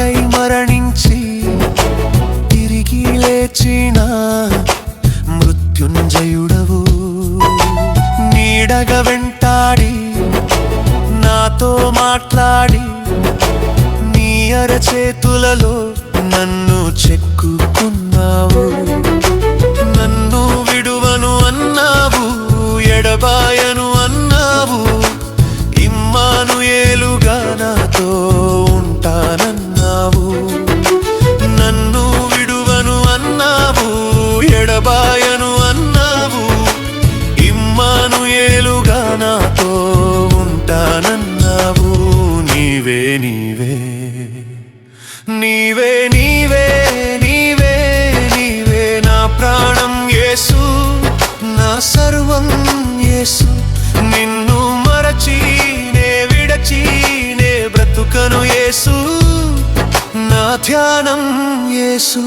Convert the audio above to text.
నాకై మరణించి తిరిగి లేచిన మృత్యుంజయుడవు. నీడగా వెంటాడి నాతో మాట్లాడి నీ అరచేతులలో నన్ను చెక్కుకున్నావు. నన్ను విడువను అన్నావు, ఎడబాయను అన్నావు, ఇమ్మానుయేలుగా నాతో ఉంటానన్నావు. నన్ను విడువను అన్నావు, ఎడబాయను అన్నావు, ఇమ్మానుయేలుగా నాతో ఉంటానన్నావు. నీవే నీవే నీవే నీవే నీవే నీవే నా ప్రాణం యేసు, నా సర్వం యేసు. నిన్ను మరచి నే విడచి నే బ్రతుకను యేసు, నా ధ్యానం యేసు.